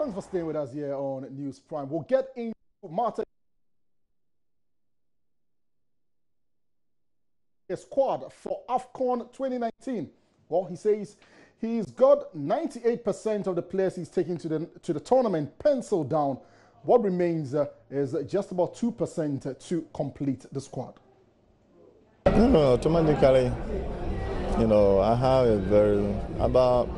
Thanks for staying with us here on News Prime. We'll get into Martin squad for AFCON 2019. Well, he says he's got 98% of the players he's taking to the tournament penciled down. What remains is just about 2% to complete the squad. No, automatically, I have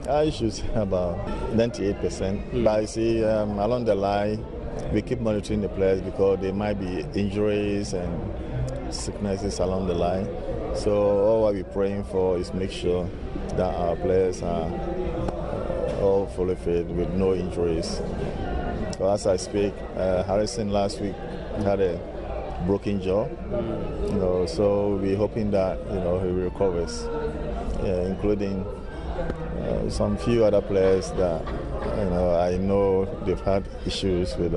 I should say about 98%. But I see along the line, we keep monitoring the players because there might be injuries and sicknesses along the line. So all what we're praying for is make sure that our players are all fully fit with no injuries. So as I speak, Harrison last week had a broken jaw, so we're hoping that he recovers, including some few other players that I know they've had issues with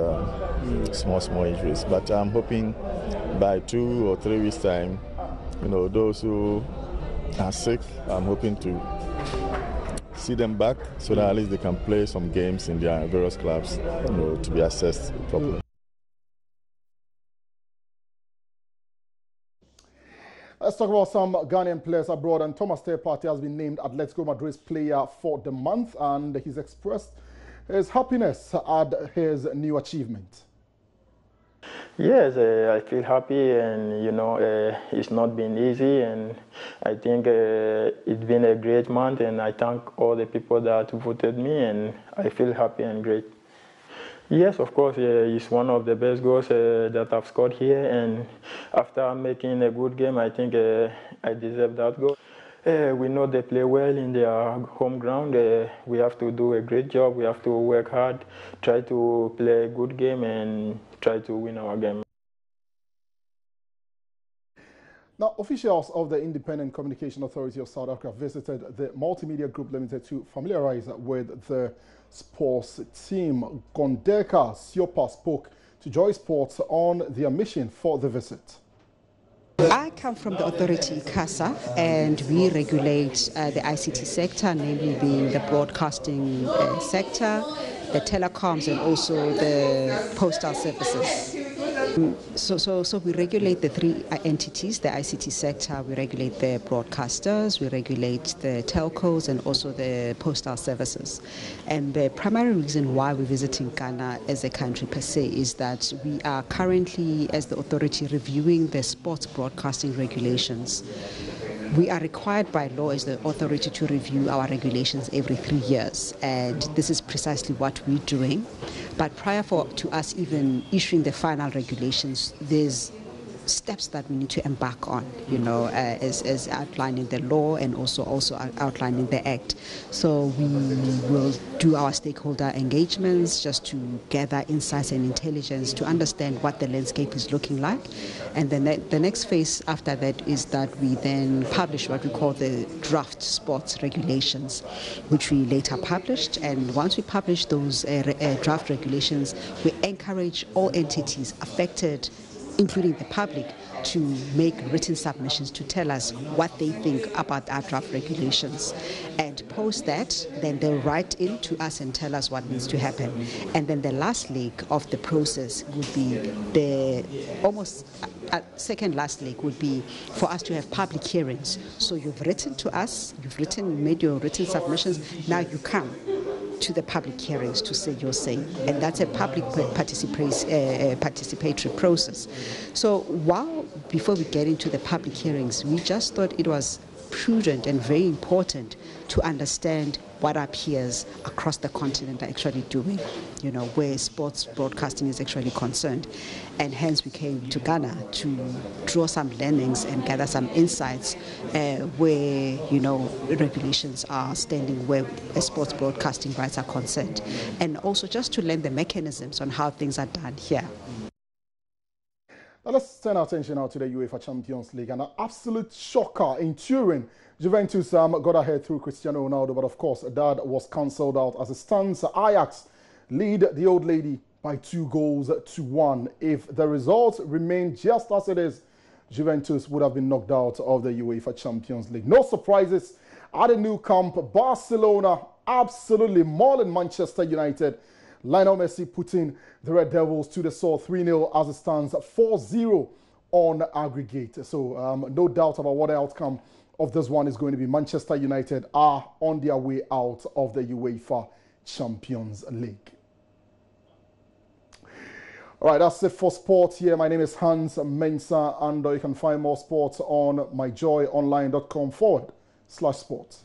small injuries. But I'm hoping by 2 or 3 weeks' time, those who are sick, I'm hoping to see them back so that at least they can play some games in their various clubs, to be assessed properly. Let's talk about some Ghanaian players abroad. And Thomas Partey has been named Atletico Madrid's player for the month, and he's expressed his happiness at his new achievement. Yes, I feel happy, and it's not been easy, and I think it's been a great month, and I thank all the people that voted me, and I feel happy and great. Yes, of course, it's one of the best goals that I've scored here, and after making a good game, I think I deserve that goal. We know they play well in their home ground. We have to do a great job. We have to work hard, try to play a good game, and try to win our game. Now, officials of the Independent Communication Authority of South Africa visited the Multimedia Group Limited to familiarize with the sports team. Gondeka Siopa spoke to Joy Sports on their mission for the visit. I come from the authority CASA, and we regulate the ICT sector, namely being the broadcasting sector, the telecoms, and also the postal services. So we regulate the 3 entities: the ICT sector, we regulate the broadcasters, we regulate the telcos, and also the postal services. And the primary reason why we're visiting Ghana as a country per se is that we are currently, as the authority, reviewing the sports broadcasting regulations. We are required by law as the authority to review our regulations every 3 years, and this is precisely what we're doing. But prior to us even issuing the final regulations, there's steps that we need to embark on, as outlined in the law and also outlined in the Act. So we will do our stakeholder engagements just to gather insights and intelligence to understand what the landscape is looking like. And then the next phase after that is that we then publish what we call the draft sports regulations, which we later published. And once we publish those draft regulations, we encourage all entities affected, including the public, to make written submissions to tell us what they think about our draft regulations. And post that, then they'll write in to us and tell us what needs to happen. And then the last leg of the process would be the second last leg would be for us to have public hearings. So you've written to us, made your written submissions, now you come to the public hearings to say your say, and that's a public participatory process. So before we get into the public hearings, we just thought it was prudent and very important to understand what our peers across the continent are actually doing, where sports broadcasting is actually concerned. And hence we came to Ghana to draw some learnings and gather some insights where, regulations are standing where sports broadcasting rights are concerned. And also just to learn the mechanisms on how things are done here. Now let's turn our attention now to the UEFA Champions League. And an absolute shocker in Turin. Juventus got ahead through Cristiano Ronaldo, but of course that was cancelled out as it stands. Ajax lead the old lady by 2-1. If the results remain just as it is, Juventus would have been knocked out of the UEFA Champions League. No surprises at the new camp. Barcelona absolutely mauling Manchester United Lionel Messi putting the Red Devils to the sword 3-0 as it stands 4-0 on aggregate. So no doubt about what the outcome of this one is going to be. Manchester United are on their way out of the UEFA Champions League. All right, that's it for sport here. My name is Hans Mensah, and you can find more sports on myjoyonline.com/sports.